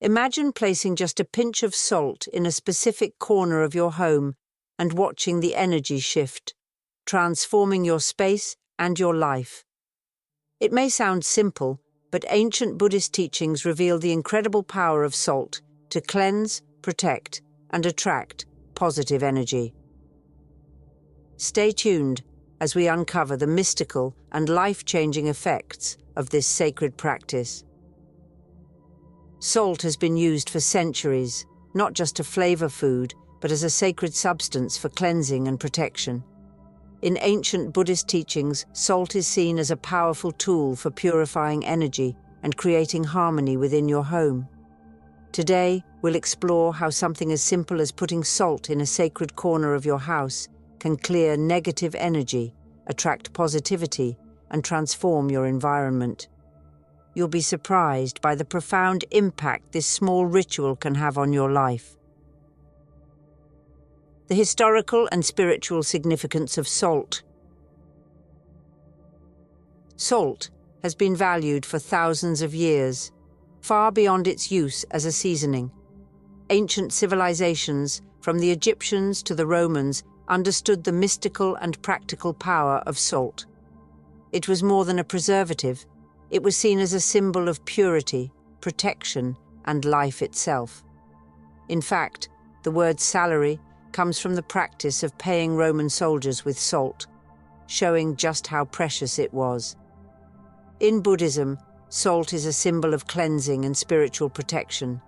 Imagine placing just a pinch of salt in a specific corner of your home and watching the energy shift, transforming your space and your life. It may sound simple, but ancient Buddhist teachings reveal the incredible power of salt to cleanse, protect, and attract positive energy. Stay tuned as we uncover the mystical and life-changing effects of this sacred practice. Salt has been used for centuries, not just to flavor food, but as a sacred substance for cleansing and protection. In ancient Buddhist teachings, salt is seen as a powerful tool for purifying energy and creating harmony within your home. Today, we'll explore how something as simple as putting salt in a sacred corner of your house can clear negative energy, attract positivity, and transform your environment. You'll be surprised by the profound impact this small ritual can have on your life. The historical and spiritual significance of salt. Salt has been valued for thousands of years, far beyond its use as a seasoning. Ancient civilizations, from the Egyptians to the Romans, understood the mystical and practical power of salt. It was more than a preservative. It was seen as a symbol of purity, protection, and life itself. In fact, the word salary comes from the practice of paying Roman soldiers with salt, showing just how precious it was. In Buddhism, salt is a symbol of cleansing and spiritual protection.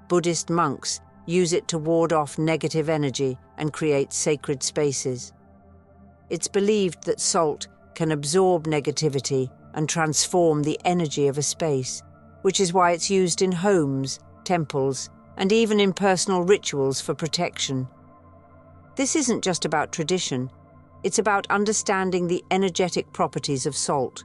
Buddhist monks use it to ward off negative energy and create sacred spaces. It's believed that salt can absorb negativity and transform the energy of a space, which is why it's used in homes, temples, and even in personal rituals for protection. This isn't just about tradition, it's about understanding the energetic properties of salt.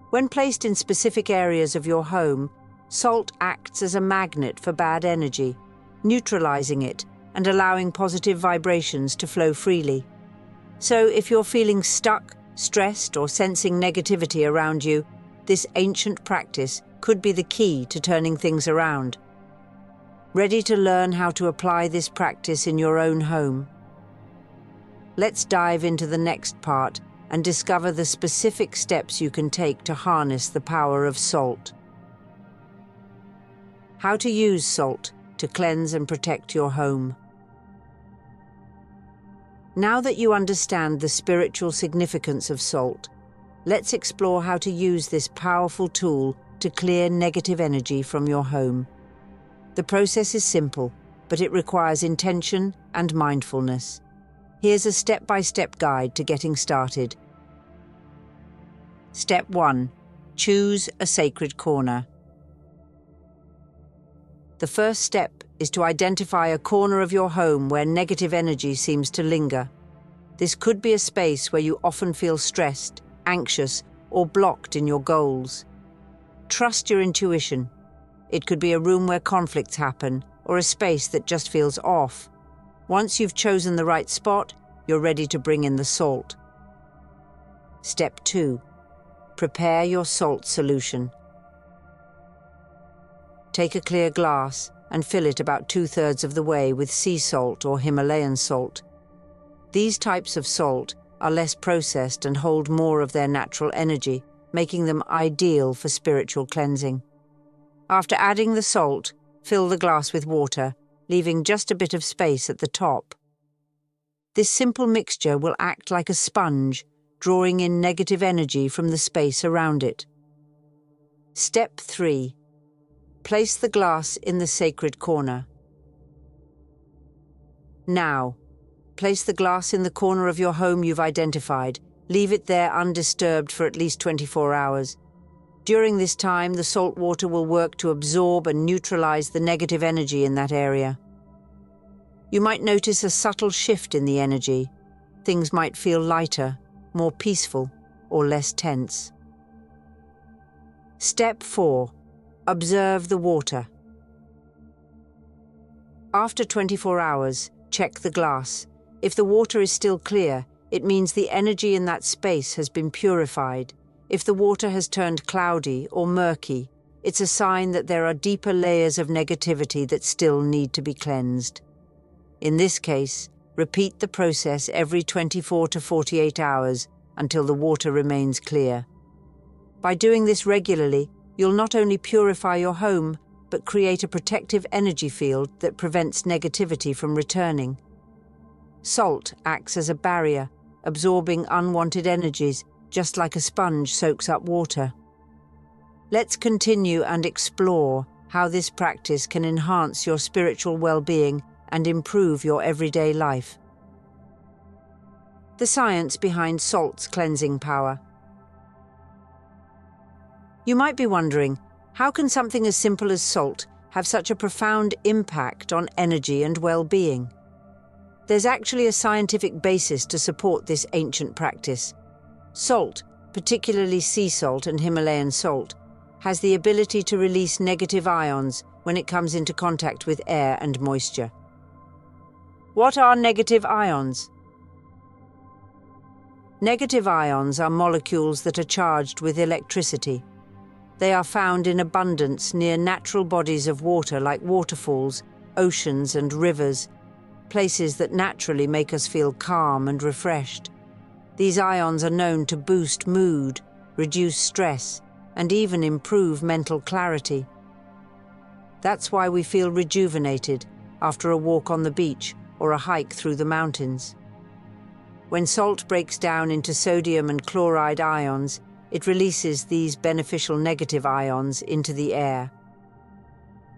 When placed in specific areas of your home, salt acts as a magnet for bad energy, neutralizing it and allowing positive vibrations to flow freely. So if you're feeling stuck, stressed, or sensing negativity around you, this ancient practice could be the key to turning things around. Ready to learn how to apply this practice in your own home? Let's dive into the next part and discover the specific steps you can take to harness the power of salt. How to use salt to cleanse and protect your home. Now that you understand the spiritual significance of salt, let's explore how to use this powerful tool to clear negative energy from your home. The process is simple, but it requires intention and mindfulness. Here's a step-by-step guide to getting started. Step 1. Choose a sacred corner. The first step is to identify a corner of your home where negative energy seems to linger. This could be a space where you often feel stressed, anxious, or blocked in your goals. Trust your intuition. It could be a room where conflicts happen, or a space that just feels off. Once you've chosen the right spot, you're ready to bring in the salt. Step 2. Prepare your salt solution. Take a clear glass and fill it about 2/3 of the way with sea salt or Himalayan salt. These types of salt are less processed and hold more of their natural energy, making them ideal for spiritual cleansing. After adding the salt, fill the glass with water, leaving just a bit of space at the top. This simple mixture will act like a sponge, drawing in negative energy from the space around it. Step 3. Place the glass in the sacred corner. Now, place the glass in the corner of your home you've identified. Leave it there undisturbed for at least 24 hours. During this time, the salt water will work to absorb and neutralize the negative energy in that area. You might notice a subtle shift in the energy. Things might feel lighter, more peaceful, or less tense. Step 4. Observe the water. After 24 hours, check the glass. If the water is still clear, it means the energy in that space has been purified. If the water has turned cloudy or murky, it's a sign that there are deeper layers of negativity that still need to be cleansed. In this case, repeat the process every 24 to 48 hours until the water remains clear. By doing this regularly, you'll not only purify your home, but create a protective energy field that prevents negativity from returning. Salt acts as a barrier, absorbing unwanted energies, just like a sponge soaks up water. Let's continue and explore how this practice can enhance your spiritual well-being and improve your everyday life. The science behind salt's cleansing power. You might be wondering, how can something as simple as salt have such a profound impact on energy and well-being? There's actually a scientific basis to support this ancient practice. Salt, particularly sea salt and Himalayan salt, has the ability to release negative ions when it comes into contact with air and moisture. What are negative ions? Negative ions are molecules that are charged with electricity. They are found in abundance near natural bodies of water like waterfalls, oceans and rivers, places that naturally make us feel calm and refreshed. These ions are known to boost mood, reduce stress, and even improve mental clarity. That's why we feel rejuvenated after a walk on the beach or a hike through the mountains. When salt breaks down into sodium and chloride ions, it releases these beneficial negative ions into the air.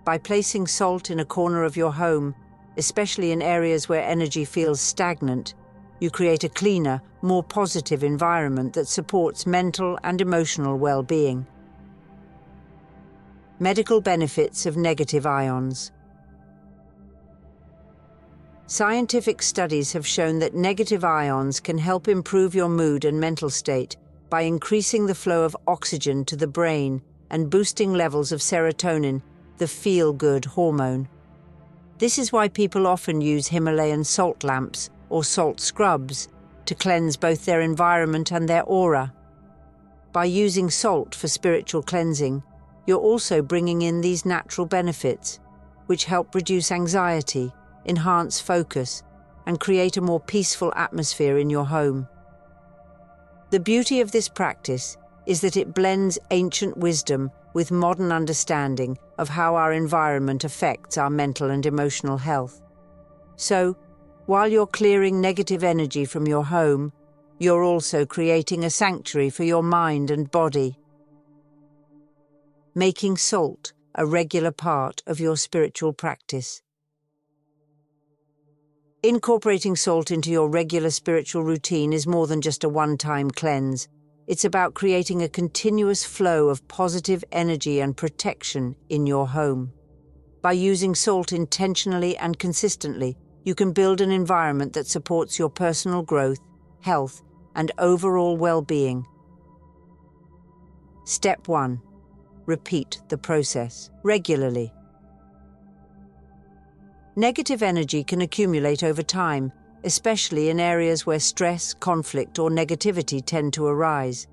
By placing salt in a corner of your home, especially in areas where energy feels stagnant, you create a cleaner, more positive environment that supports mental and emotional well-being. Medical benefits of negative ions. Scientific studies have shown that negative ions can help improve your mood and mental state by increasing the flow of oxygen to the brain and boosting levels of serotonin, the feel-good hormone. This is why people often use Himalayan salt lamps or salt scrubs to cleanse both their environment and their aura. By using salt for spiritual cleansing, you're also bringing in these natural benefits, which help reduce anxiety, enhance focus, and create a more peaceful atmosphere in your home. The beauty of this practice is that it blends ancient wisdom with modern understanding of how our environment affects our mental and emotional health. So, while you're clearing negative energy from your home, you're also creating a sanctuary for your mind and body. Making salt a regular part of your spiritual practice. Incorporating salt into your regular spiritual routine is more than just a one-time cleanse. It's about creating a continuous flow of positive energy and protection in your home. By using salt intentionally and consistently, you can build an environment that supports your personal growth, health, and overall well-being. Step 1. Repeat the process regularly. Negative energy can accumulate over time, especially in areas where stress, conflict, or negativity tend to arise.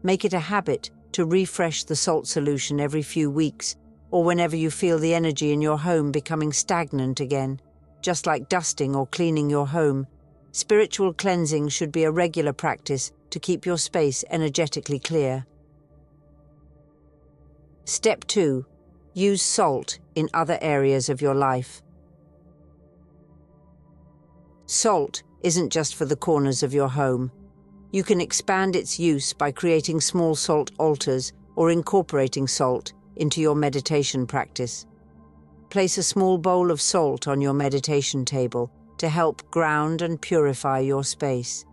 Make it a habit to refresh the salt solution every few weeks, or whenever you feel the energy in your home becoming stagnant again. Just like dusting or cleaning your home, spiritual cleansing should be a regular practice to keep your space energetically clear. Step 2. Use salt in other areas of your life. Salt isn't just for the corners of your home. You can expand its use by creating small salt altars or incorporating salt into your meditation practice. Place a small bowl of salt on your meditation table to help ground and purify your space.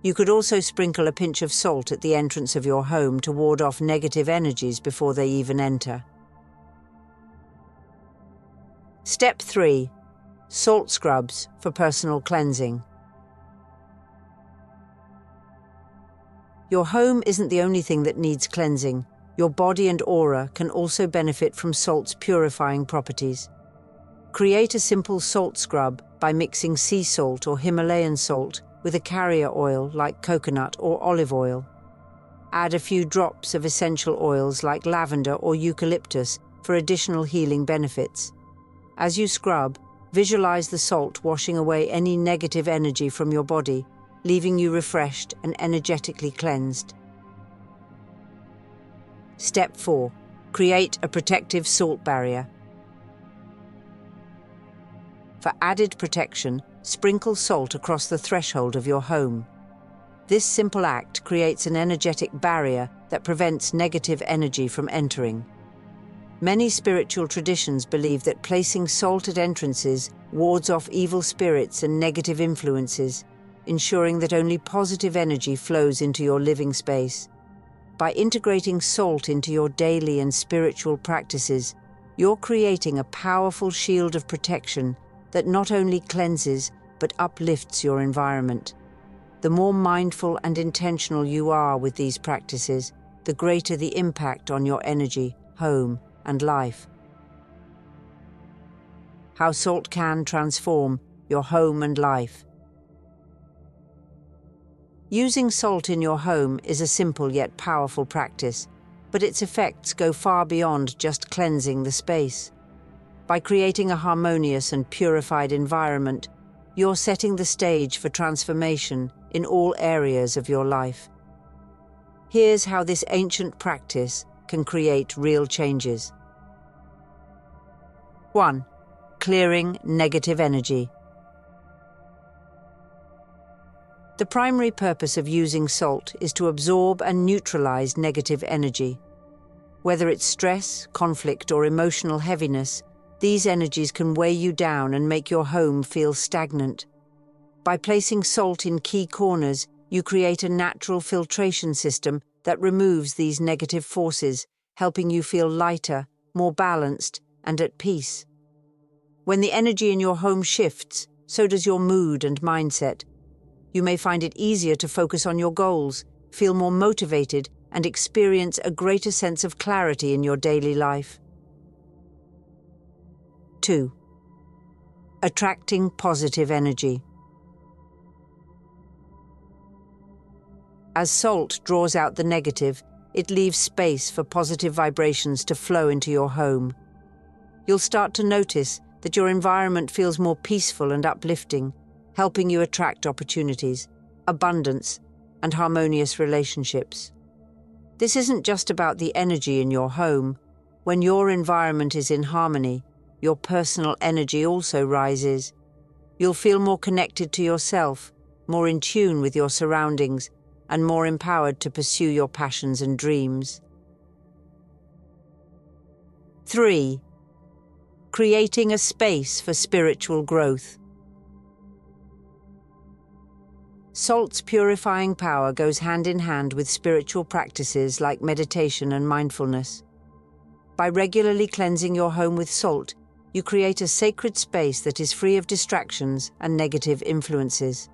You could also sprinkle a pinch of salt at the entrance of your home to ward off negative energies before they even enter. Step 3. Salt scrubs for personal cleansing. Your home isn't the only thing that needs cleansing. Your body and aura can also benefit from salt's purifying properties. Create a simple salt scrub by mixing sea salt or Himalayan salt with a carrier oil like coconut or olive oil. Add a few drops of essential oils like lavender or eucalyptus for additional healing benefits. As you scrub, visualize the salt washing away any negative energy from your body, leaving you refreshed and energetically cleansed. Step 4. Create a protective salt barrier. For added protection, sprinkle salt across the threshold of your home. This simple act creates an energetic barrier that prevents negative energy from entering. Many spiritual traditions believe that placing salt at entrances wards off evil spirits and negative influences, ensuring that only positive energy flows into your living space. By integrating salt into your daily and spiritual practices, you're creating a powerful shield of protection that not only cleanses but uplifts your environment. The more mindful and intentional you are with these practices, the greater the impact on your energy, home, and life. How salt can transform your home and life. Using salt in your home is a simple yet powerful practice, but its effects go far beyond just cleansing the space. By creating a harmonious and purified environment, you're setting the stage for transformation in all areas of your life. Here's how this ancient practice can create real changes. 1. Clearing negative energy. The primary purpose of using salt is to absorb and neutralize negative energy. Whether it's stress, conflict, or emotional heaviness, these energies can weigh you down and make your home feel stagnant. By placing salt in key corners, you create a natural filtration system that removes these negative forces, helping you feel lighter, more balanced, and at peace. When the energy in your home shifts, so does your mood and mindset. You may find it easier to focus on your goals, feel more motivated, and experience a greater sense of clarity in your daily life. 2. Attracting positive energy. As salt draws out the negative, it leaves space for positive vibrations to flow into your home. You'll start to notice that your environment feels more peaceful and uplifting, helping you attract opportunities, abundance, and harmonious relationships. This isn't just about the energy in your home. When your environment is in harmony, your personal energy also rises. You'll feel more connected to yourself, more in tune with your surroundings, and more empowered to pursue your passions and dreams. 3. Creating a space for spiritual growth. Salt's purifying power goes hand in hand with spiritual practices like meditation and mindfulness. By regularly cleansing your home with salt, you create a sacred space that is free of distractions and negative influences.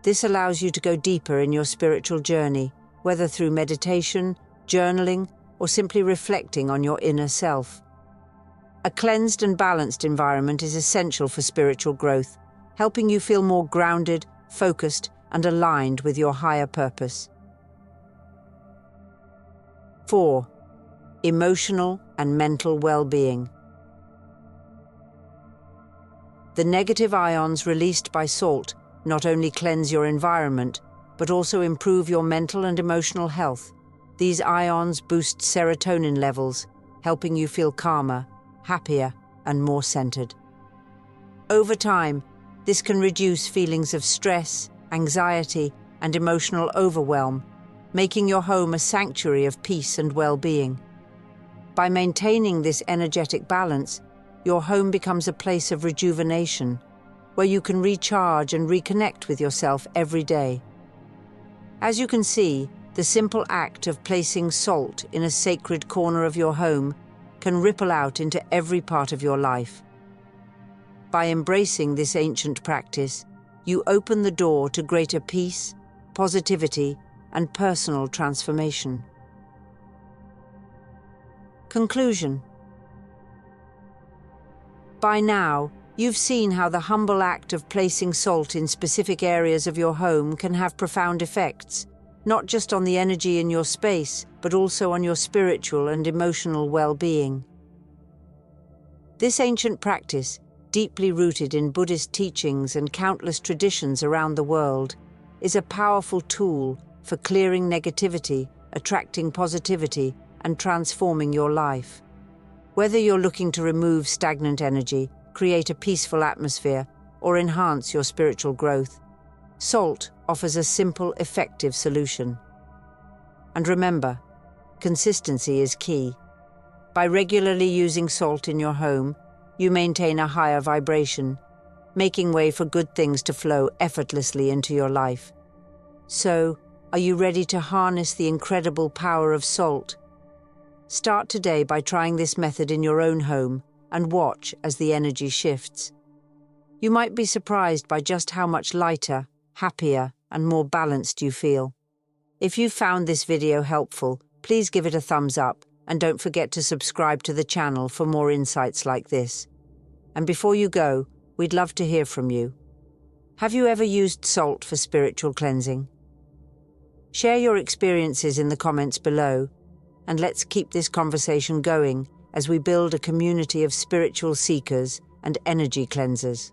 This allows you to go deeper in your spiritual journey, whether through meditation, journaling, or simply reflecting on your inner self. A cleansed and balanced environment is essential for spiritual growth, helping you feel more grounded, focused, and aligned with your higher purpose. 4. Emotional and mental well-being. The negative ions released by salt not only cleanse your environment, but also improve your mental and emotional health. These ions boost serotonin levels, helping you feel calmer, happier, and more centered. Over time, this can reduce feelings of stress, anxiety, and emotional overwhelm, making your home a sanctuary of peace and well-being. By maintaining this energetic balance, your home becomes a place of rejuvenation, where you can recharge and reconnect with yourself every day. As you can see, the simple act of placing salt in a sacred corner of your home can ripple out into every part of your life. By embracing this ancient practice, you open the door to greater peace, positivity, and personal transformation. Conclusion. By now, you've seen how the humble act of placing salt in specific areas of your home can have profound effects, not just on the energy in your space, but also on your spiritual and emotional well-being. This ancient practice, deeply rooted in Buddhist teachings and countless traditions around the world, is a powerful tool for clearing negativity, attracting positivity, and transforming your life. Whether you're looking to remove stagnant energy, create a peaceful atmosphere, or enhance your spiritual growth, salt offers a simple, effective solution. And remember, consistency is key. By regularly using salt in your home, you maintain a higher vibration, making way for good things to flow effortlessly into your life. So, are you ready to harness the incredible power of salt? Start today by trying this method in your own home and watch as the energy shifts. You might be surprised by just how much lighter, happier, and more balanced you feel. If you found this video helpful, please give it a thumbs up and don't forget to subscribe to the channel for more insights like this. And before you go, we'd love to hear from you. Have you ever used salt for spiritual cleansing? Share your experiences in the comments below, and let's keep this conversation going as we build a community of spiritual seekers and energy cleansers.